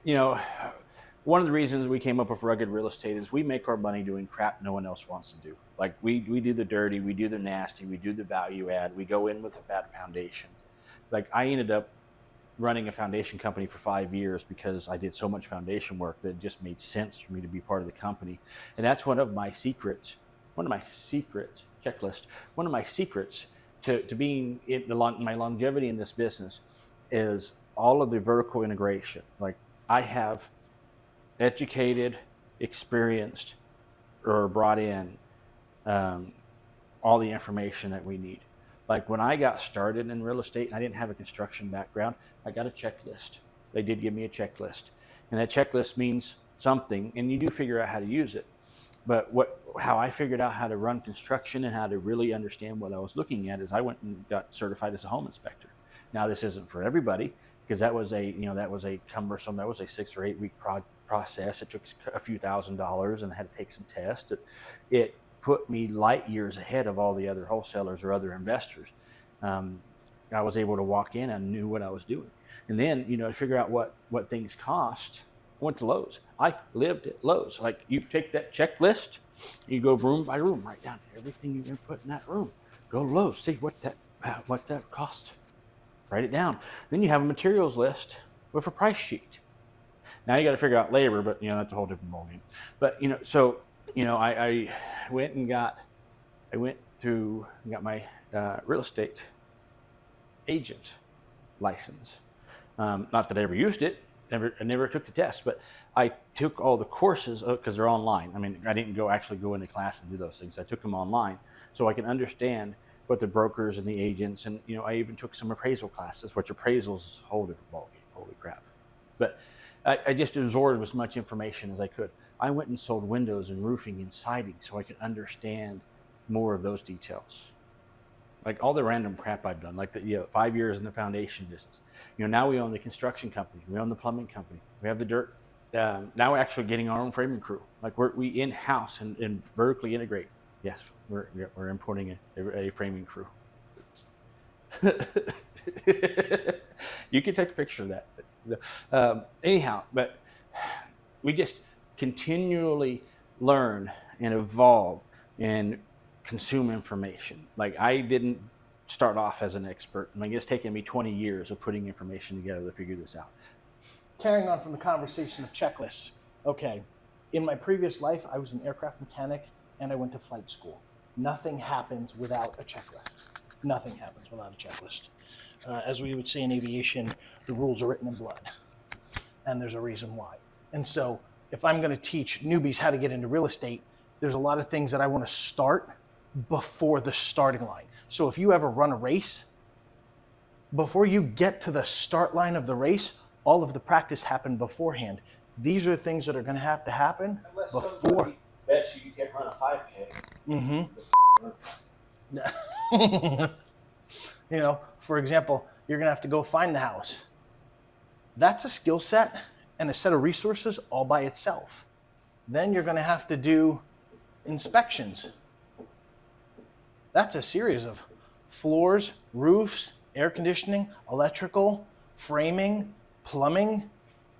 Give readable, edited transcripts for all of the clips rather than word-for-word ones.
you know, one of the reasons we came up with rugged real estate is we make our money doing crap no one else wants to do. Like we do the dirty, we do the nasty, we do the value add, we go in with the bad foundations. Like I ended up running a foundation company for 5 years because I did so much foundation work that it just made sense for me to be part of the company. And that's one of my secrets checklist. One of my secrets to being in my longevity in this business is all of the vertical integration. Like I have educated, experienced, or brought in all the information that we need. Like when I got started in real estate and I didn't have a construction background, I got a checklist. They did give me a checklist. And that checklist means something, and you do figure out how to use it. But how I figured out how to run construction and how to really understand what I was looking at is I went and got certified as a home inspector. Now this isn't for everybody because that was a cumbersome, that was a 6 or 8 week process. It took a few $1,000s and I had to take some tests. It put me light years ahead of all the other wholesalers or other investors. I was able to walk in and knew what I was doing. And then, to figure out what things cost, I went to Lowe's. I lived at Lowe's. Like you take that checklist, you go room by room, write down everything you're going to put in that room. Go to Lowe's, see what that costs. Write it down. Then you have a materials list with a price sheet. Now you got to figure out labor, but that's a whole different ballgame. But I went through and got my real estate agent license. Not that I ever used it. I never took the test, but I took all the courses because they're online. I mean, I didn't actually go into class and do those things. I took them online so I can understand what the brokers and the agents, and I even took some appraisal classes, which appraisals is a whole different ballgame. Holy crap. But I just absorbed as much information as I could. I went and sold windows and roofing and siding so I could understand more of those details. Like all the random crap I've done, like 5 years in the foundation business. Now we own the construction company, we own the plumbing company, we have the dirt. Now we're actually getting our own framing crew. Like we in-house and vertically integrate. Yes, we're importing a framing crew. You can take a picture of that. Anyhow, but we just continually learn and evolve and consume information. Like I didn't start off as an expert. I mean, it's taken me 20 years of putting information together to figure this out. Carrying on from the conversation of checklists. Okay, in my previous life, I was an aircraft mechanic and I went to flight school. Nothing happens without a checklist. Nothing happens without a checklist. As we would say in aviation, the rules are written in blood, and there's a reason why. And so if I'm going to teach newbies how to get into real estate, there's a lot of things that I want to start before the starting line. So if you ever run a race, before you get to the start line of the race, all of the practice happened beforehand. These are the things that are going to have to happen before. Bet you can't run a 5K. Mm-hmm. For example, you're going to have to go find the house. That's a skill set and a set of resources all by itself. Then you're going to have to do inspections. That's a series of floors, roofs, air conditioning, electrical, framing, plumbing.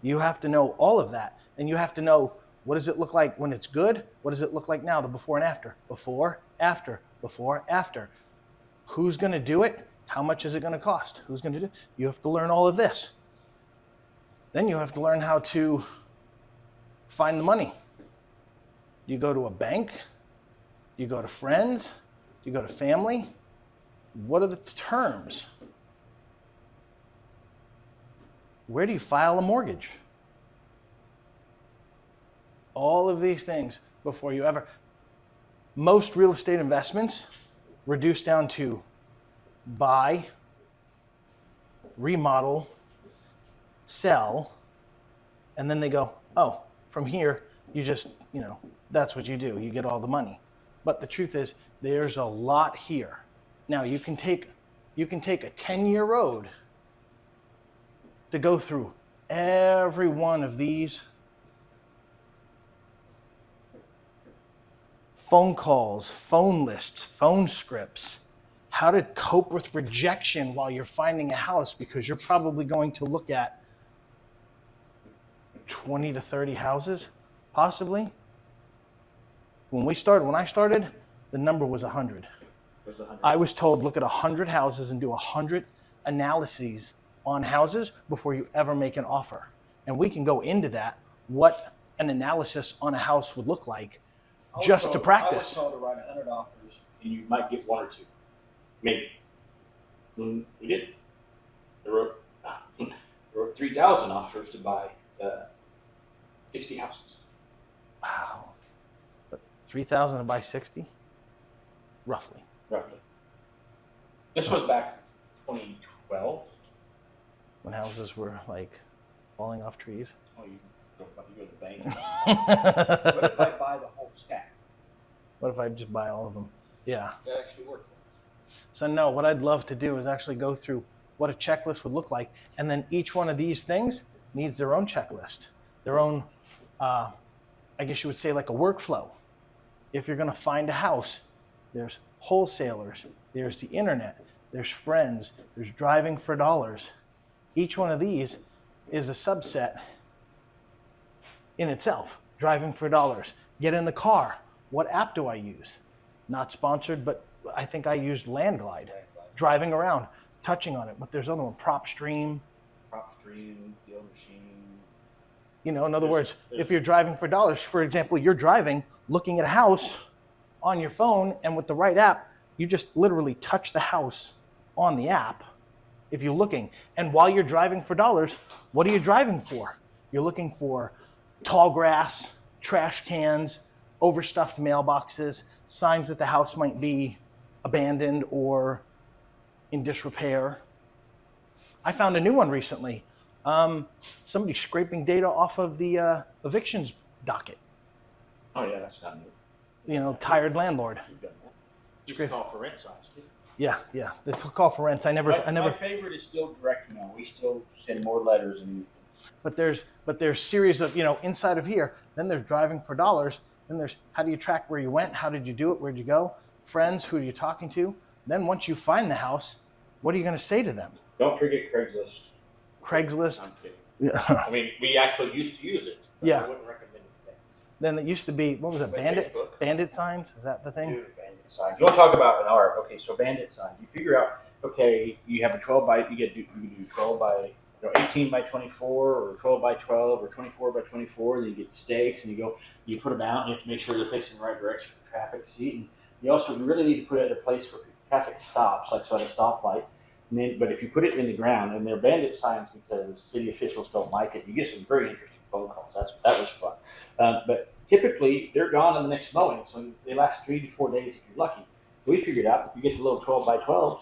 You have to know all of that. And you have to know, what does it look like when it's good? What does it look like now, the before and after? Before, after, before, after. Who's going to do it? How much is it going to cost? Who's going to do it? You have to learn all of this. Then you have to learn how to find the money. You go to a bank, you go to friends, you go to family. What are the terms? Where do you file a mortgage? All of these things before you ever. Most real estate investments reduce down to buy, remodel, sell, and then they go, oh, from here, you just, that's what you do. You get all the money. But the truth is, there's a lot here. Now, you can take a 10-year road to go through every one of these phone calls, phone lists, phone scripts, how to cope with rejection while you're finding a house, because you're probably going to look at 20 to 30 houses, possibly. When I started, the number was 100. I was told, look at 100 houses and do 100 analyses on houses before you ever make an offer. And we can go into that, what an analysis on a house would look like, just to practice. I was told to write 100 offers, and you might get one or two, maybe. We did. There were 3,000 offers to buy 60 houses. Wow. But 3,000 to buy 60? Roughly. This was back 2012. When houses were like falling off trees. Oh, you go to the bank. What if I buy the whole stack? What if I just buy all of them? Yeah. That actually worked. So no, what I'd love to do is actually go through what a checklist would look like, and then each one of these things needs their own checklist, their own, I guess you would say like a workflow. If you're going to find a house, there's wholesalers, there's the internet, there's friends, there's driving for dollars. Each one of these is a subset in itself. Driving for dollars. Get in the car. What app do I use? Not sponsored, but I think I used Landglide. Driving around, touching on it. But there's other one, PropStream. Deal Machine. You know, in other words, if you're driving for dollars, for example, you're driving, looking at a house on your phone, and with the right app, you just literally touch the house on the app if you're looking. And while you're driving for dollars, what are you driving for? You're looking for tall grass, trash cans, overstuffed mailboxes, signs that the house might be abandoned or in disrepair. I found a new one recently. Somebody scraping data off of the evictions docket. Oh yeah, that's not new. You know, tired landlord. You've done that. You can call for rent signs too. Yeah. They call for rents. My favorite is still direct mail. We still send more letters than anything. But there's series of, you know, inside of here. Then there's driving for dollars. Then there's how do you track where you went? How did you do it? Where'd you go? Friends, who are you talking to? Then once you find the house, what are you going to say to them? Don't forget Craigslist. Craigslist. I'm kidding. Yeah. I mean, we actually used to use it. But Yeah. I wouldn't recommend it today. Then it used to be, what was it? But Bandit? Facebook. Bandit signs? Is that the thing? Dude, bandit signs. You want to talk about an art? Okay, so bandit signs. You figure out, okay, you have a 12 by, you can do 12 by, 18 by 24 or 12 by 12 or 24 by 24. Then you get stakes and you put them out and you have to make sure they're facing the right direction for traffic to see. And you really need to put it at a place where traffic stops, like so at a stoplight. And then, but if you put it in the ground, and they're bandit signs because city officials don't like it, you get some very interesting phone calls. That was fun. But typically, they're gone in the next mowing, so they last 3 to 4 days if you're lucky. So we figured out if you get the little 12 by 12,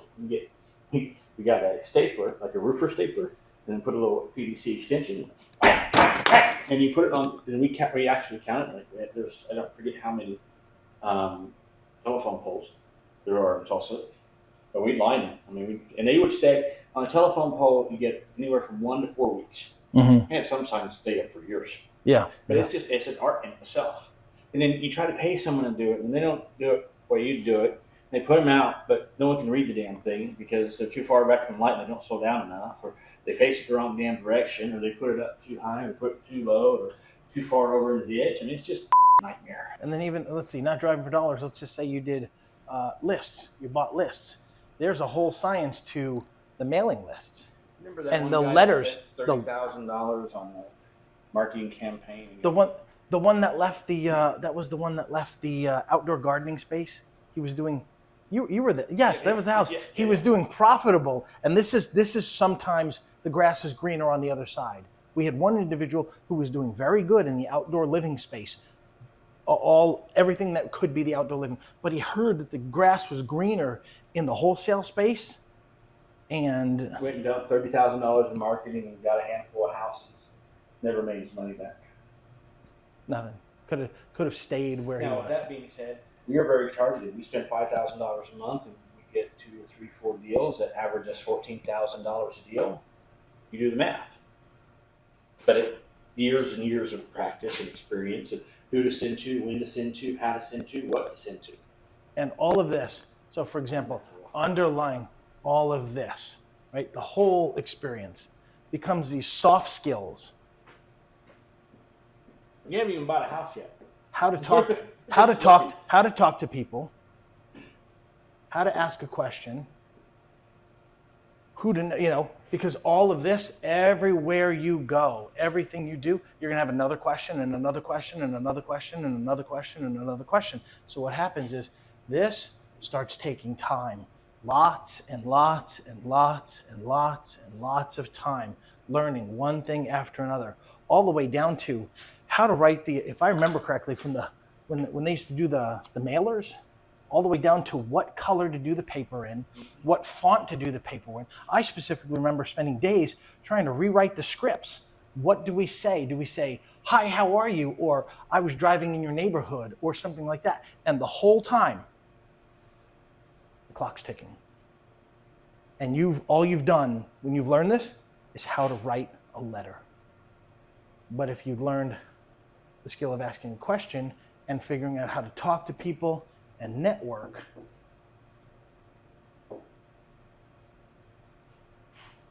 we got a stapler, like a roofer stapler, and then put a little PVC extension, and you put it on. And we actually counted like that. There's I don't forget how many telephone poles there are in Tulsa. But we line them. I mean, and they would stay on a telephone pole. You get anywhere from 1 to 4 weeks, and sometimes stay up for years. Yeah, but it's an art in itself. And then you try to pay someone to do it, and they don't do it the way you do it. They put them out, but no one can read the damn thing because they're too far back from the light and they don't slow down enough, or they face it the wrong damn direction, or they put it up too high, or put it too low, or too far over in the ditch, and it's just a nightmare. And then even let's see, not driving for dollars. Let's just say you did lists. You bought lists. There's a whole science to the mailing lists. Remember that and one the guy letters, that spent $30,000 on the marketing campaign? The one that left the that was the one that left the outdoor gardening space. He was doing. You were the yes, that was the house. He was doing profitable, and this is sometimes the grass is greener on the other side. We had one individual who was doing very good in the outdoor living space. Everything that could be the outdoor living, but he heard that the grass was greener in the wholesale space, and went and dumped $30,000 in marketing and got a handful of houses. Never made his money back. Nothing. Could have stayed where he was. Now, with that being said, we are very targeted. We spend $5,000 a month, and we get 2 or 3, 4 deals that average us $14,000 a deal. You do the math. But years and years of practice and experience of who to send to, when to send to, how to send to, what to send to. And all of this. So, for example, underlying all of this, right, the whole experience becomes these soft skills You haven't even bought a house yet. How to talk to people, how to ask a question, who to, because all of this, everywhere you go, everything you do, you're going to have another question and another question and another question and another question and another question. So what happens is this starts taking time, lots and lots and lots and lots and lots of time, learning one thing after another, all the way down to how to write if I remember correctly, from when they used to do the mailers, all the way down to what color to do the paper in, what font to do the paper in. I specifically remember spending days trying to rewrite the scripts. What do we say? Do we say, "Hi, how are you?" Or "I was driving in your neighborhood," or something like that? And the whole time, the clock's ticking. And all you've done when you've learned this is how to write a letter. But if you've learned the skill of asking a question and figuring out how to talk to people and network,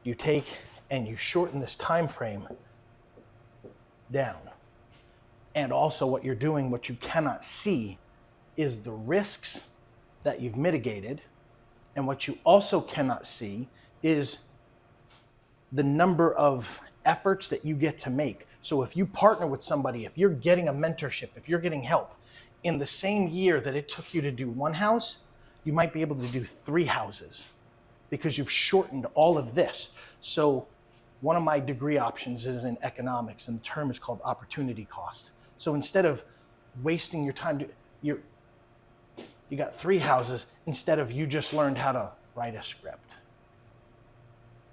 you take and you shorten this time frame down. And also what you're doing, what you cannot see, is the risks that you've mitigated. And what you also cannot see is the number of efforts that you get to make. So if you partner with somebody, if you're getting a mentorship, if you're getting help, in the same year that it took you to do one house, you might be able to do 3 houses because you've shortened all of this. So one of my degree options is in economics, and the term is called opportunity cost. So instead of wasting your time, you got 3 houses instead of you just learned how to write a script.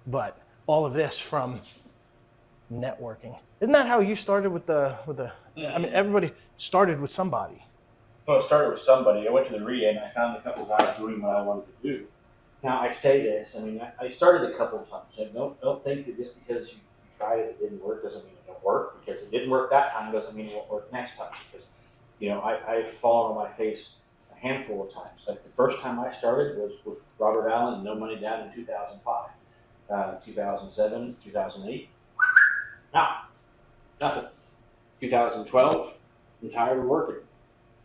But all of this from networking. Isn't that how you started with the? I mean, everybody started with somebody. Well, it started with somebody. I went to the RIA and I found a couple guys doing what I wanted to do. Now, I say this, I mean, I started a couple of times. And don't think that just because you tried it, it didn't work, doesn't mean it don't work. Because it didn't work that time doesn't mean it won't work next time. Because, I've fallen on my face a handful of times. Like the first time I started was with Robert Allen, No Money Down in 2005. 2007, 2008. Now, nothing. 2012, I'm tired of working.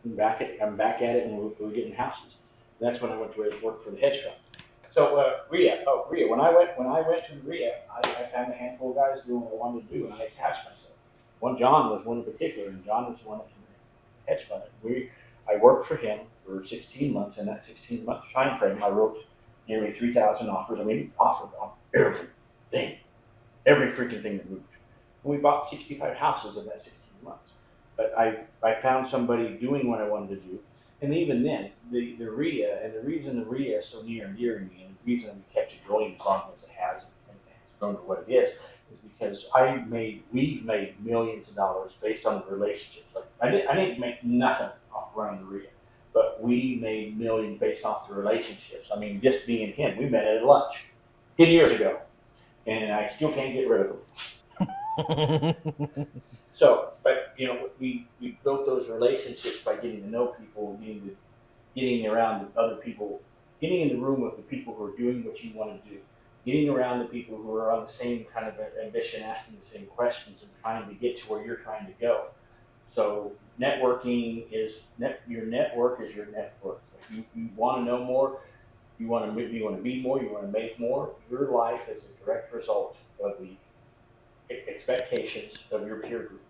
I'm back at it, and we're getting houses. That's when I went to work for the hedge fund. So RIA. When I went to the RIA, I found a handful of guys doing what I wanted to do, and I attached myself. John was one in particular, and John was one at the hedge fund. I worked for him for 16 months. In that 16-month time frame, I wrote nearly 3,000 offers. I mean, offered on everything, every freaking thing that moved. And we bought 65 houses in that 16 months. But I found somebody doing what I wanted to do. And even then, the RIA, and the reason the RIA is so near and dear to me, and the reason we kept it growing as long as it has, and it's grown to what it is because we've made millions of dollars based on the relationships. Like I didn't make nothing off running the RIA, but we made millions based off the relationships. I mean, just me and him, we met at lunch 10 years ago, and I still can't get rid of him. So, but we built those relationships by getting to know people, getting around other people, getting in the room with the people who are doing what you want to do, getting around the people who are on the same kind of ambition, asking the same questions, and trying to get to where you're trying to go. So, networking your network is your net worth. If you want to know more, you want to be more, you want to make more. Your life is a direct result of the expectations of your peer group.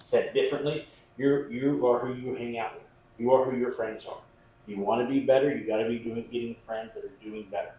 Said differently, you are who you hang out with. You are who your friends are. You want to be better, you got to be getting friends that are doing better.